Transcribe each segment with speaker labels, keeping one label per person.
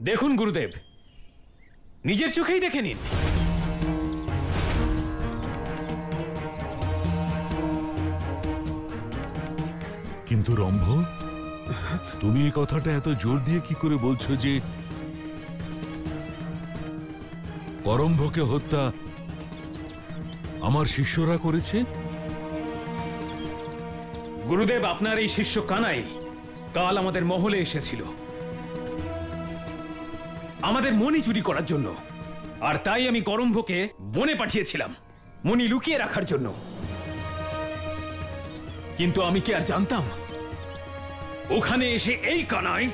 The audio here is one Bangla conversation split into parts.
Speaker 1: দেখুন গুরুদেব, নিজের চোখেই দেখে নিন।
Speaker 2: কিন্তু রম্ভ, তুমি এই কথাটা এত জোর দিয়ে কি করে বলছো যে করম্ভকে হত্যা আমার শিষ্যরা করেছে?
Speaker 1: গুরুদেব, আপনার এই শিষ্য কানাই কাল আমাদের মহলে এসেছিল আমাদের মণি চুরি করার জন্য, আর তাই আমি করম্ভকে বনে পাঠিয়েছিলাম মণি লুকিয়ে রাখার জন্য। কিন্তু আমি কি আর জানতাম ওখানে এসে এই কানাই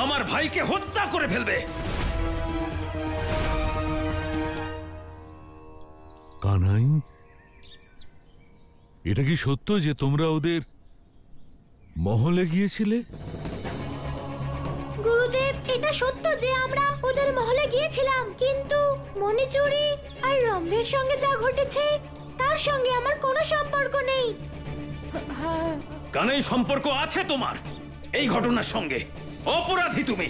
Speaker 1: আমার ভাইকে হত্যা করে ফেলবে।
Speaker 2: কানাই, এটা কি সত্য যে তোমরা ওদের মহলে গিয়েছিলে?
Speaker 3: গুরুদেব, এটা সত্য যে আমরা ওদের মহলে গিয়েছিলাম, কিন্তু মণি চুরি আর রম্ভের সঙ্গে যা ঘটেছে তার সঙ্গে আমার কোনো সম্পর্ক নেই।
Speaker 1: কানাই, সম্পর্ক আছে তোমার এই ঘটনার সঙ্গে। অপরাধী তুমি।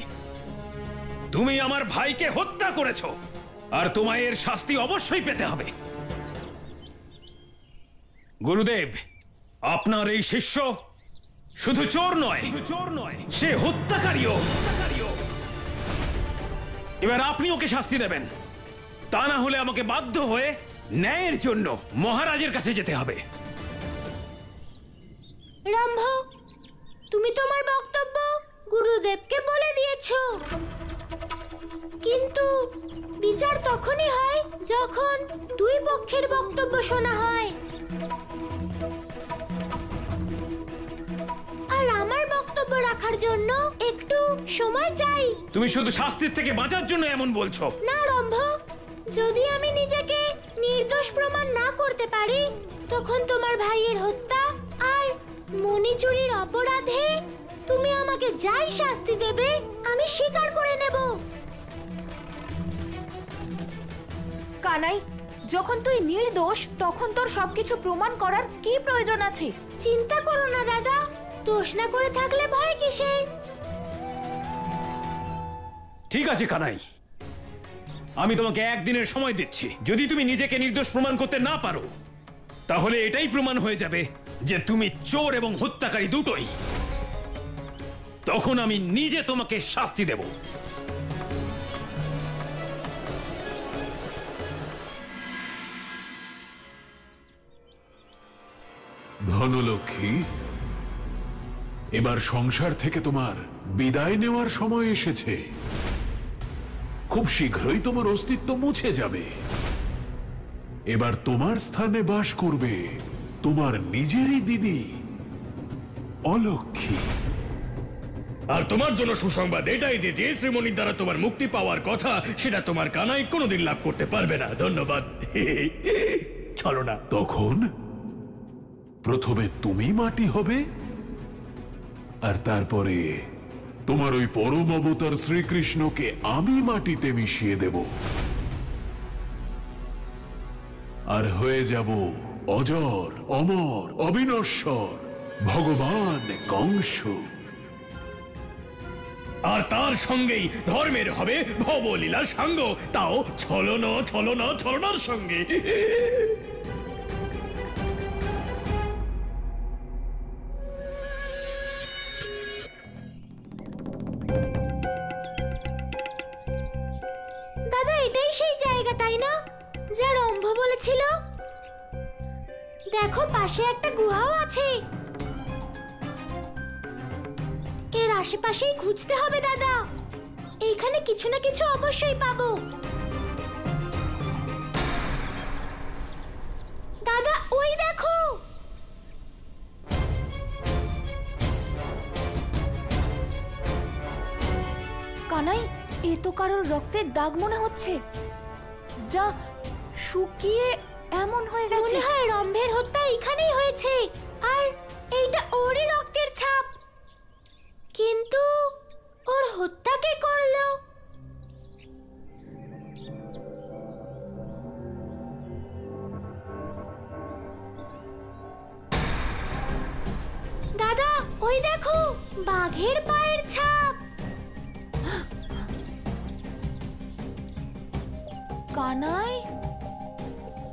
Speaker 1: তুমি আমার ভাইকে হত্যা করেছো, আর তোমায় এর শাস্তি অবশ্যই পেতে হবে। গুরুদেব, আপনার এই শিষ্য শুধু চোর নয়, সে হত্যাকারীও। এবার আপনি ওকে শাস্তি দেবেন, তা না হলে আমাকে বাধ্য হয়ে ন্যায়ের জন্য মহারাজের কাছে যেতে হবে।
Speaker 3: রম্ভ, তুমি তোমার বক্তব্য গুরুদেবকে বলে দিয়েছো, কিন্তু বিচার তখনই হয় যখন দুই পক্ষের বক্তব্য শোনা হয়। আর আমার বক্তব্য রাখার জন্য একটু সময় চাই।
Speaker 1: তুমি শুধু শাস্তির থেকে বাঁচার জন্য এমন বলছো?
Speaker 3: না রম্ভ, যদি আমি নিজেকে নির্দোষ প্রমাণ না করতে পারি, তখন তোমার ভাইয়ের হত্যা আর মণি চুরির অপরাধে তুমি আমাকে যাই শাস্তি দেবে আমি স্বীকার করে নেব।
Speaker 4: কানাই, যখন তুই নির্দোষ তখন তোর সবকিছু প্রমাণ করার কি প্রয়োজন আছে?
Speaker 3: চিন্তা করো না দাদা, দোষ না করে থাকলে ভয় কিসের?
Speaker 1: ঠিক আছে কানাই, আমি তোমাকে একদিনের সময় দিচ্ছি। যদি তুমি নিজেকে নির্দোষ প্রমাণ করতে না পারো, তাহলে এটাই প্রমাণ হয়ে যাবে যে তুমি চোর এবং হত্যাকারী দুটোই। তখন আমি নিজে তোমাকে শাস্তি দেব।
Speaker 5: ধনলক্ষ্মী, এবার সংসার থেকে তোমার বিদায় নেওয়ার সময় এসেছে। খুব শীঘ্রই তোমার অস্তিত্ব মুছে যাবে। এবার তোমার স্থানে বাস করবে তোমার নিজেরই দিদি অলক্ষ্মী।
Speaker 6: আর তোমার জন্য সুসংবাদ এটাই যে যে শ্রীমণির দ্বারা তোমার মুক্তি পাওয়ার কথা সেটা তোমার কানাই কোনোদিন লাভ করতে পারবে না। ধন্যবাদ। চলো না।
Speaker 5: তখন প্রথমে তুমি মাটি হবে, আর তারপরে তোমার ওই পরম অবতার শ্রীকৃষ্ণকে আমি মাটিতে মিশিয়ে দেব, আর হয়ে যাব অজর, অমর, অবিনশ্বর ভগবান কংস।
Speaker 6: আর তার সঙ্গেই ধর্মের হবে ভবলীলা সাঙ্গ, তাও ছলনার সঙ্গে।
Speaker 3: দাদা, এটাই সেই জায়গা তাই না, যা রম্ভ বলেছিল? দেখো, পাশে একটা গুহাও আছে। এর আশেপাশেই খুঁজতে হবে দাদা, এইখানে কিছু না কিছু অবশ্যই পাবো। দাদা, ওই দেখো।
Speaker 4: কানাই, এ তো কারোর রক্তের দাগ মনে হচ্ছে, যা শুকিয়ে এমন হয়ে গেছে।
Speaker 3: মনে হয় রম্ভের হত্যা এখানেই হয়েছে, আর এইটা ওরই রক্তের ছাপ। কিন্তু ওর হত্যা কে করলো? দাদা, ওই দেখো, বাঘের পায়ের ছাপ।
Speaker 4: কানাই,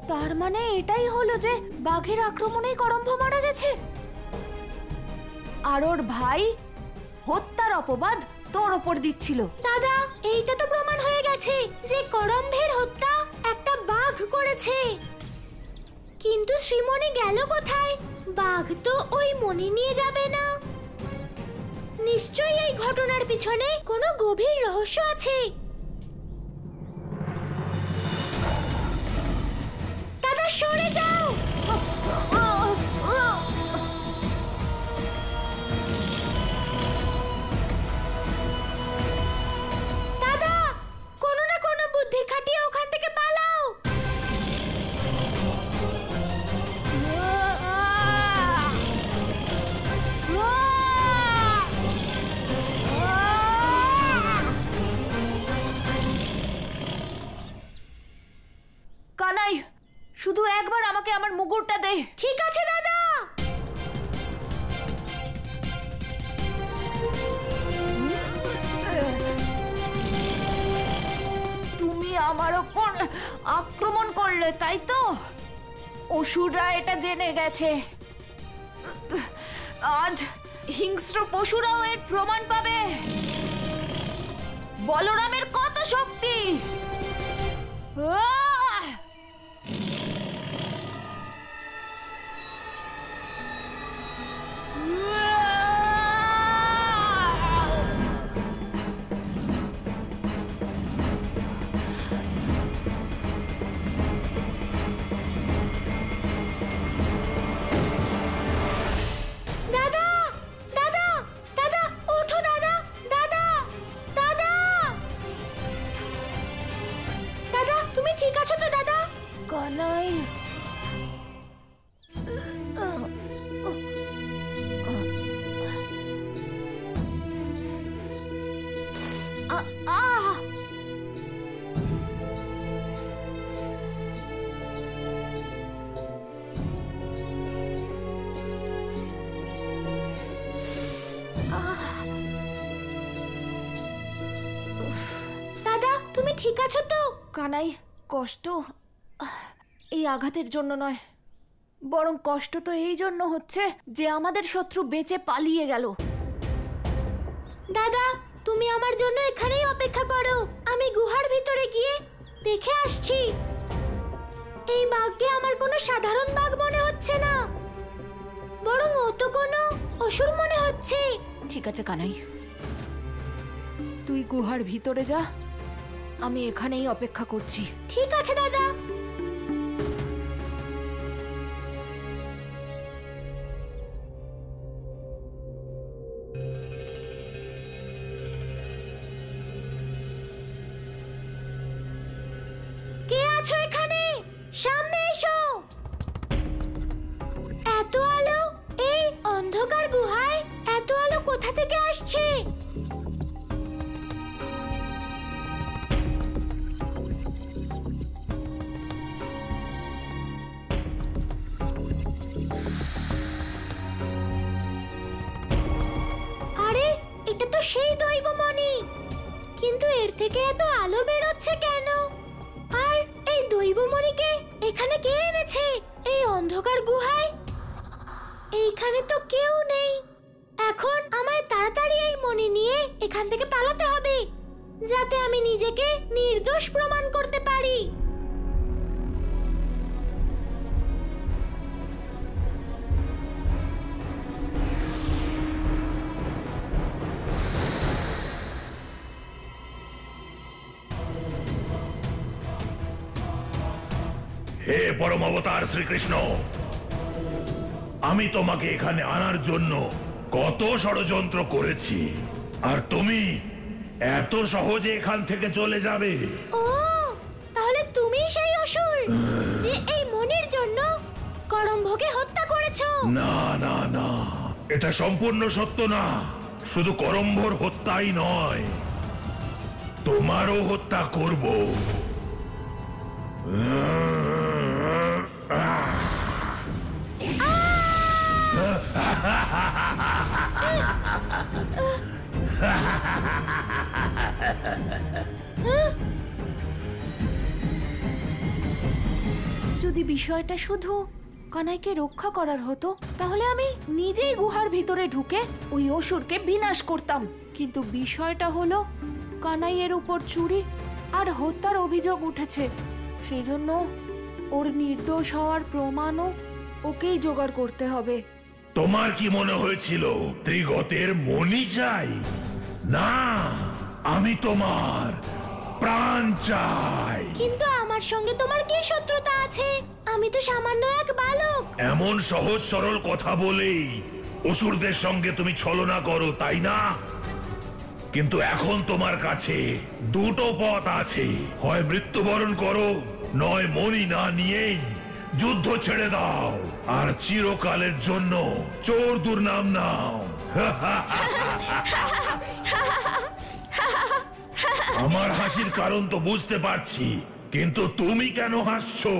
Speaker 4: তার মানে এটাই হলো যে বাঘের আক্রমণেই করম্ভ মারা গেছে, আর ওর ভাই হত্যার অপবাদ তোর ওপর দিচ্ছিল।
Speaker 3: দাদা, এইটা তো প্রমাণ হয়ে গেছে যে করম্ভের হত্যা একটা বাঘ করেছে। কিন্তু শ্রীমণি গেল কোথায়? বাঘ তো ওই মণি নিয়ে যাবে না। নিশ্চয়ই এই ঘটনার পিছনে কোনো গভীর রহস্য আছে। দাদা, সরে যাও। দাদা, কোনো না কোনো বুদ্ধি খাটিয়ে ওখান থেকে পালাও।
Speaker 4: কানাই, শুধু একবার আমাকে আমার মুকুটটা দে।
Speaker 3: ঠিক আছে দাদা।
Speaker 4: তুমি আমার ওপর আক্রমণ করলে, তাই তো? অসুররা এটা জেনে গেছে। আজ হিংস্র পশুরাও এর প্রমাণ পাবে। বলরামের কত শক্তি! আহ!
Speaker 3: দাদা, দাদা, দাদা, ওঠো দাদা, দাদা, দাদা। দাদা, তুমি ঠিক আছো তো দাদা?
Speaker 4: কানাই, আহ!
Speaker 3: দাদা, তুমি ঠিক আছো তো?
Speaker 4: কানাই, কষ্ট এই আঘাতের জন্য নয়, বরং কষ্ট তো এই জন্য হচ্ছে যে আমাদের শত্রু বেঁচে পালিয়ে গেল।
Speaker 3: দাদা, তুমি আমার জন্য এখানেই অপেক্ষা করো। আমি গুহার ভিতরে গিয়ে দেখে আসছি। এই বাঘকে আমার কোনো সাধারণ বাঘ মনে হচ্ছে না, বরং ও তো কোনো অসুর মনে হচ্ছে।
Speaker 4: ঠিক আছে কানাই, তুই গুহার ভিতরে যা, আমি এখানেই অপেক্ষা করছি।
Speaker 3: ঠিক আছে দাদা। কে আছো এখানে? সামনে এসো। এত আলো এই অন্ধকার গুহায়? এত আলো কোথা থেকে আসছে? আরে, এটা তো সেই দৈবমণি, কিন্তু এর থেকে এত আলো বেরোচ্ছে কেন? আর এই দৈবমণিকে এখানে কে এনেছে এই অন্ধকার গুহায়? এইখানে তো কেউ নেই। এখন আমায় তাড়াতাড়ি এই মণি নিয়ে এখান থেকে পালাতে হবে, যাতে আমি নিজেকে নির্দোষ প্রমাণ করতে পারি।
Speaker 5: হে পরম অবতার শ্রীকৃষ্ণ, আমি তোমাকে এখানে আনার জন্য কত ষড়যন্ত্র করেছি, আর তুমি এত সহজে এখান থেকে চলে যাবে?
Speaker 3: ও, তাহলে তুমিই সেই অসুর যে এই মণির জন্য করম্ভকে হত্যা করেছো?
Speaker 5: না না না, এটা সম্পূর্ণ সত্য না। শুধু করম্ভর হত্যাই নয়, তোমারও হত্যা করব।
Speaker 4: যদি বিষয়টা শুধু কানাইকে রক্ষা করার হতো তাহলে আমি নিজেই গুহার ভিতরে ঢুকে ওই অসুরকে বিনাশ করতাম। কিন্তু বিষয়টা হলো কানাইয়ের উপর চুরি আর হত্যার অভিযোগ উঠেছে, সেই জন্য ওর নির্দোষ হওয়ার প্রমাণও ওকেই জোগাড় করতে হবে।
Speaker 7: তোমার কি মনে হয়েছিল ত্রিগতের মণি চাই? না, আমি তোমার প্রাণ চাই।
Speaker 3: কিন্তু আমার সঙ্গে তোমার কি শত্রুতা আছে? আমি তো সামান্য এক বালক।
Speaker 7: এমন সহজ সরল কথা বলেই অসুরদের সঙ্গে তুমি ছলনা করো, তাই না? কিন্তু এখন তোমার কাছে দুটো পথ আছে, হয় মৃত্যুবরণ করো, নয় মণি না নিয়েই যুদ্ধ ছেড়ে দাও আর চিরকালের জন্য চোর দুর্নাম নাও। আমার হাসির কারণ তো বুঝতে পারছি, কিন্তু তুমি কেন হাসছো?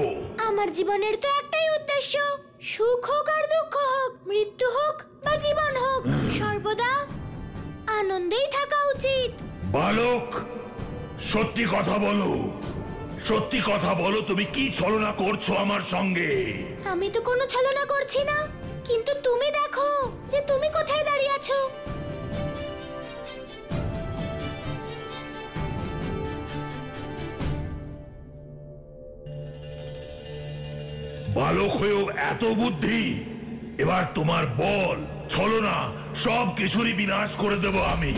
Speaker 3: আমার জীবনের তো একটাই উদ্দেশ্য, সুখ হোক আর দুঃখ হোক, মৃত্যু হোক বা জীবন হোক, সর্বদা আনন্দেই থাকা উচিত।
Speaker 7: বালক, সত্যি কথা বলো, সত্যি কথা বলো, তুমি কি ছলনা করছো আমার সঙ্গে?
Speaker 3: আমি তো কোনো ছলনা করছি না, কিন্তু তুমি দেখো যে তুমি কোথায় দাঁড়িয়ে আছো।
Speaker 7: বালক হয়েও এত বুদ্ধি? এবার তোমার বল, ছলনা সব কিছুরই বিনাশ করে দেব আমি।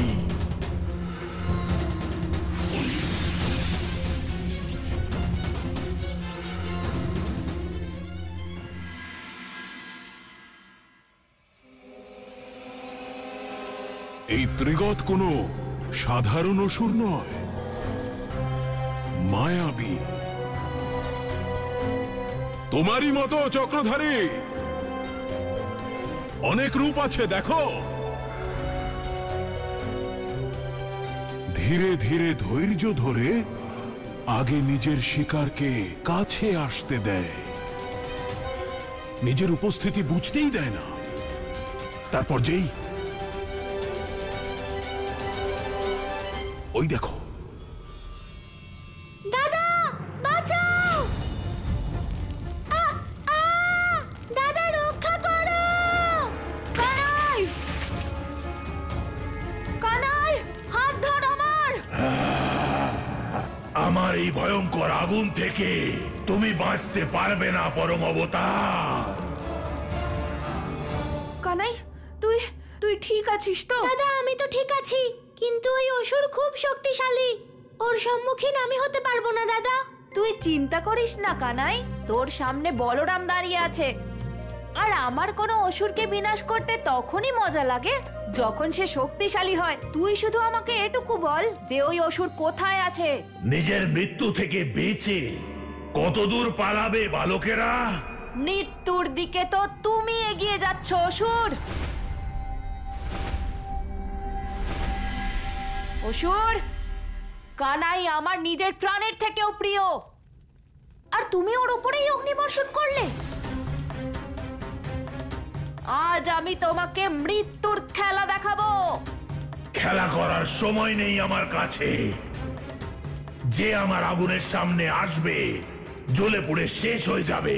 Speaker 5: এই ত্রিগত কোনো সাধারণ অসুর নয়, মায়াবী। তোমারই মতো চক্রধারী অনেক রূপ আছে, দেখো। ধীরে ধীরে ধৈর্য ধরে আগে নিজের শিকারকে কাছে আসতে দেয়, নিজের উপস্থিতি বুঝতেই দেয় না। তারপর যেই ওই দেখো,
Speaker 3: দাদা বাঁচাও! দাদা রক্ষা করো!
Speaker 4: কানাই! কানাই, হাত ধর আমার!
Speaker 7: আমার এই ভয়ঙ্কর আগুন থেকে তুমি বাঁচতে পারবে না, পরম অবতার।
Speaker 4: কানাই, তুই তুই ঠিক আছিস তো?
Speaker 3: দাদা আমি তো ঠিক আছি, কিন্তু ওই অসুর খুব শক্তিশালী, ওর সম্মুখীন আমি হতে পারবো না দাদা।
Speaker 4: তুই চিন্তা করিস না কানাই, তোর সামনে বলরাম দাঁড়িয়ে আছে। আর আমার কোনো অসুরকে বিনাশ করতে তখনই মজা লাগে যখন সে শক্তিশালী হয়। তুই শুধু আমাকে এটুকু বল যে ওই অসুর কোথায় আছে।
Speaker 7: নিজের মৃত্যু থেকে বেঁচে কতদূর পালাবে বালকেরা?
Speaker 4: মৃত্যুর দিকে তো তুমি এগিয়ে যাচ্ছ অসুর। অসুর, কানাই আমার নিজের প্রাণের থেকেও প্রিয়, আর তুমি ওর উপরেই অগ্নিবর্ষণ করলে। আজ আমি তোমাকে মৃত্যুর খেলা দেখাবো।
Speaker 7: খেলা করার সময় নেই আমার কাছে। যে আমার আগুনের সামনে আসবে জ্বলে পুড়ে শেষ হয়ে যাবে।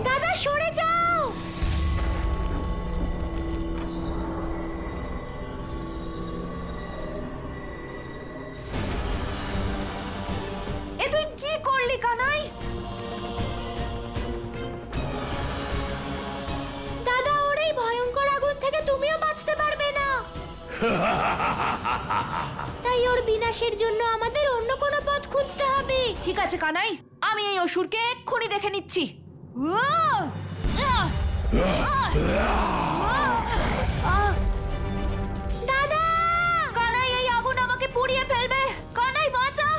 Speaker 3: দাদা সরে যাও!
Speaker 4: এ তুই কি করলি কানাই?
Speaker 3: দাদা ওর এই ভয়ঙ্কর আগুন থেকে তুমিও বাঁচতে পারবে না। তাই ওর বিনাশের জন্য আমাদের অন্য কোনো পথ খুঁজতে হবে।
Speaker 4: ঠিক আছে কানাই, আমি এই অসুরকে এক্ষুনি দেখে নিচ্ছি।
Speaker 3: দাদা!
Speaker 4: কানাই, এই আগুন আমাকে পুড়িয়ে ফেলবে। কানাই বাঁচা!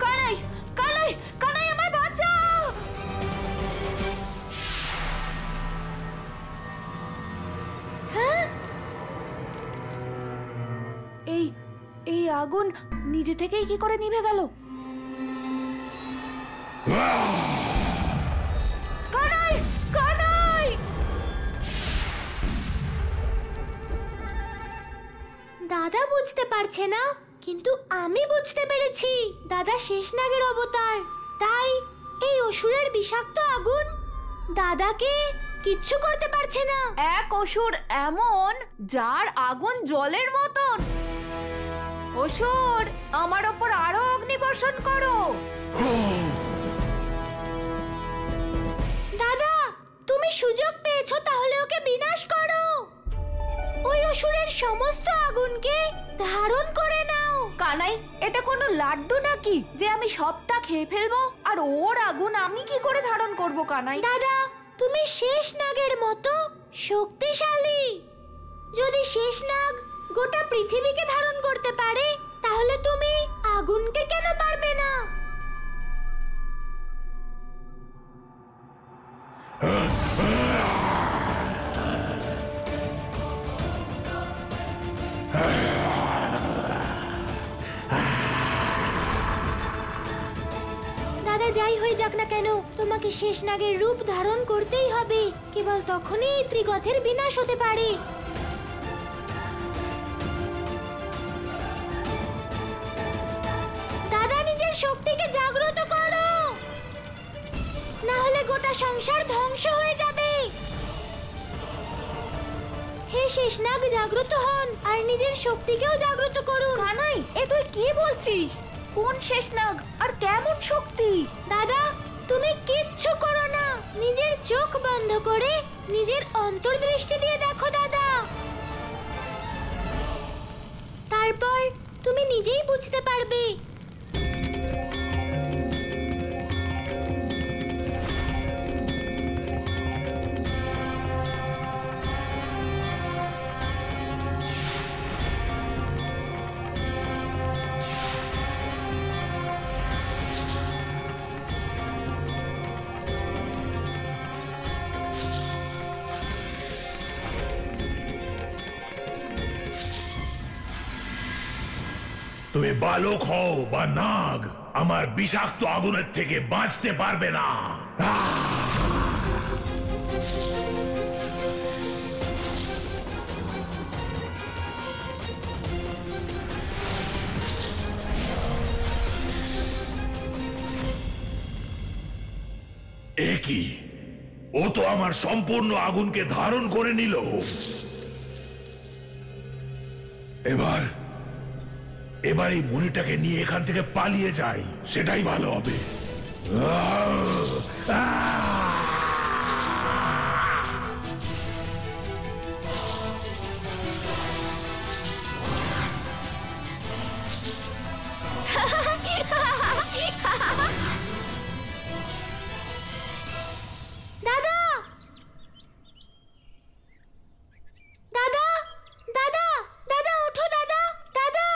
Speaker 4: কানাই, কানাই, কানাই আমায় বাঁচা!
Speaker 3: হ্যাঁ?
Speaker 4: এই এই আগুন নিজে থেকেই কি করে নিভে গেল? কানাই, কানাই!
Speaker 3: দাদা বুঝতে পারছে না, কিন্তু আমি বুঝতে পেরেছি দাদা শেষনাগের অবতার। তাই এই অসুরের বিষাক্ত আগুন দাদাকে কিচ্ছু করতে পারছে না।
Speaker 4: এক অসুর এমন যার আগুন জলের মতন। অসুর, আমার ওপর আরো অগ্নিবর্ষণ করো।
Speaker 3: দাদা, তুমি সুযোগ পেয়েছো, তাহলে ওকে বিনাশ করো। ওই অসুরের সমস্ত আগুনকে ধারণ করে নাও।
Speaker 4: কানাই, এটা কোনো লাড্ডু নাকি যে আমি সবটা খেয়ে ফেলবো? আর ওর আগুন আমি কি করে ধারণ করব কানাই?
Speaker 3: দাদা, তুমি শেষনাগের মতো শক্তিশালী। যদি শেষনাগ গোটা পৃথিবীকে ধারণ করতে পারে, তাহলে তুমি আগুনকে কেন পারবে না? দাদা, যাই হয়ে যাক না কেন, তোমাকে শেষনাগের রূপ ধারণ করতেই হবে। কেবল তখনই এই ত্রিগথের বিনাশ হতে পারে। দাদা, নিজের শক্তিকে জাগ্রত করো, না হলে গোটা সংসার ধ্বংস হয়ে যাবে। হে শেষনাগ, জাগ্রত হন আর নিজের শক্তিকেও জাগ্রত করুন।
Speaker 4: কানাই, এ তুই কি বলছিস? কোন শেষনাগ আর কেমন শক্তি?
Speaker 3: দাদা, তুমি কিচ্ছু করো না, নিজের চোখ বন্ধ করে নিজের অন্তর্দৃষ্টি দিয়ে দেখো দাদা। তারপর তুমি নিজেই বুঝতে পারবে।
Speaker 7: তুমি বালক হও বা নাগ, আমার বিষাক্ত আগুনের থেকে বাঁচতে পারবে না। এ কি? ও তো আমার সম্পূর্ণ আগুনকে ধারণ করে নিল। এবার এই মণিটাকে নিয়ে এখান থেকে পালিয়ে যাই, সেটাই ভালো হবে।
Speaker 3: দাদা, দাদা, দাদা, দাদা, ওঠো দাদা, দাদা।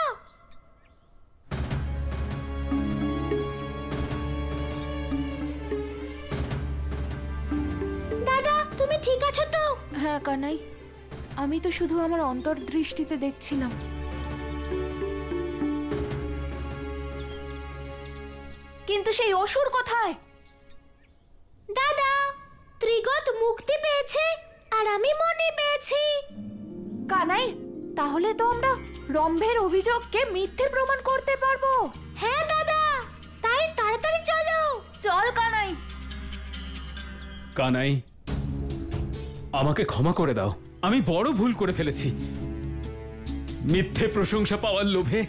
Speaker 3: দাদা, তুমি ঠিক আছো তো?
Speaker 4: হ্যাঁ কানাই, আমি তো শুধু আমার অন্তর্দৃষ্টিতে দেখছিলাম। কিন্তু সেই অসুর কোথায়?
Speaker 3: দাদা, ত্রিগত মুক্তি পেয়েছে আর আমি মনে পেয়েছি।
Speaker 4: কানাই, তাহলে তো আমরা রম্ভের অভিযোগকে মিথ্যে প্রমাণ করতে পারবো।
Speaker 3: হ্যাঁ দাদা, তাই তাড়াতাড়ি চলো।
Speaker 4: চল কানাই।
Speaker 1: কানাই, আমাকে ক্ষমা করে দাও, আমি বড় ভুল করে ফেলেছি। মিথ্যে প্রশংসা পাওয়ার লোভে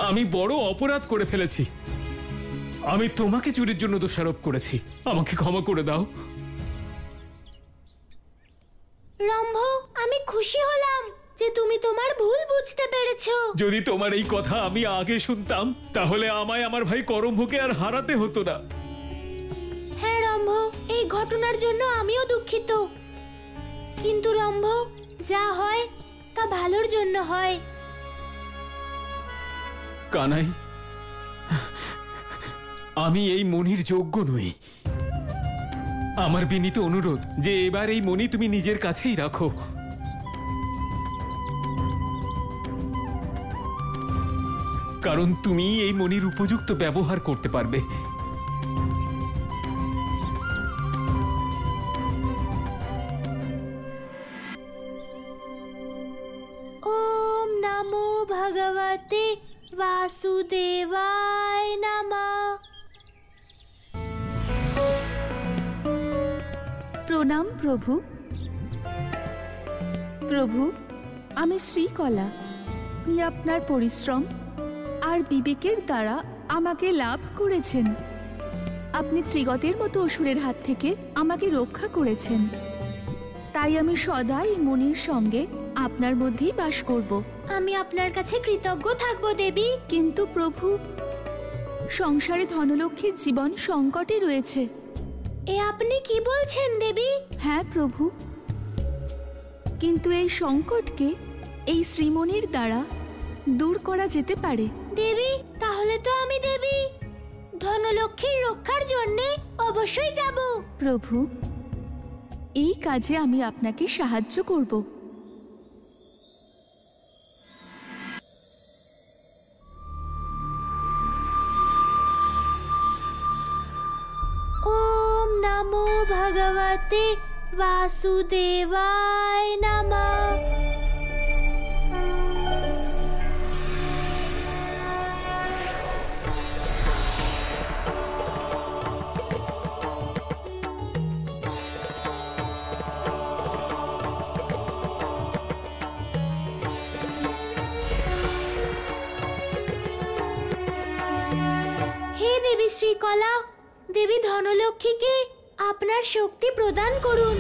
Speaker 1: আমি বড় অপরাধ করে ফেলেছি। আমি তোমাকে চুরির জন্য দোষারোপ করেছি, আমাকে ক্ষমা করে দাও।
Speaker 3: রম্ভ, আমি খুশি হলাম যে তুমি তোমার ভুল বুঝতে পেরেছো।
Speaker 1: যদি তোমার এই কথা আমি আগে শুনতাম, তাহলে আমায় আমার ভাই করম্ভকে আর হারাতে হতো না।
Speaker 3: হ্যাঁ রম্ভ, এই ঘটনার জন্য আমিও দুঃখিত। কিন্তু রম্ভ, যা হয় তা ভালোর জন্য হয়।
Speaker 1: কানাই, আমি এই মণির যোগ্য নই। আমার বিনীত অনুরোধ যে এবার এই মণি তুমি নিজের কাছেই রাখো। কারণ তুমি এই মণির উপযুক্ত ব্যবহার করতে পারবে।
Speaker 3: ওম নমো ভগবতে বাসুদেবায় নমঃ।
Speaker 4: প্রণাম প্রভু। প্রভু, আমি শ্রীকলা। আপনি আপনার পরিশ্রম আর বিবেকের দ্বারা আমাকে লাভ করেছেন। আপনি ত্রিগতের মতো অসুরের হাত থেকে আমাকে রক্ষা করেছেন। তাই আমি সদাই মনির সঙ্গে আপনার মধ্যেই বাস করব।
Speaker 3: আমি আপনার কাছে কৃতজ্ঞ থাকব দেবী।
Speaker 4: কিন্তু প্রভু, সংসারে ধনলক্ষ্মীর জীবন সংকটে রয়েছে।
Speaker 3: এ আপনি কি বলছেন দেবী?
Speaker 4: হ্যাঁ প্রভু, কিন্তু এই সংকটকে এই শ্রীমণির দ্বারা দূর করা যেতে পারে।
Speaker 3: দেবী, তাহলে তো আমি দেবী ধনলক্ষ্মীর রক্ষার জন্য অবশ্যই যাব।
Speaker 4: প্রভু, এই কাজে আমি আপনাকে সাহায্য করব।
Speaker 3: ওম নমো ভগবতে বাসুদেবায় নমঃ। হে দেবী শ্রীকলা, দেবী ধনলক্ষ্মীকে আপনার শক্তি প্রদান করুন।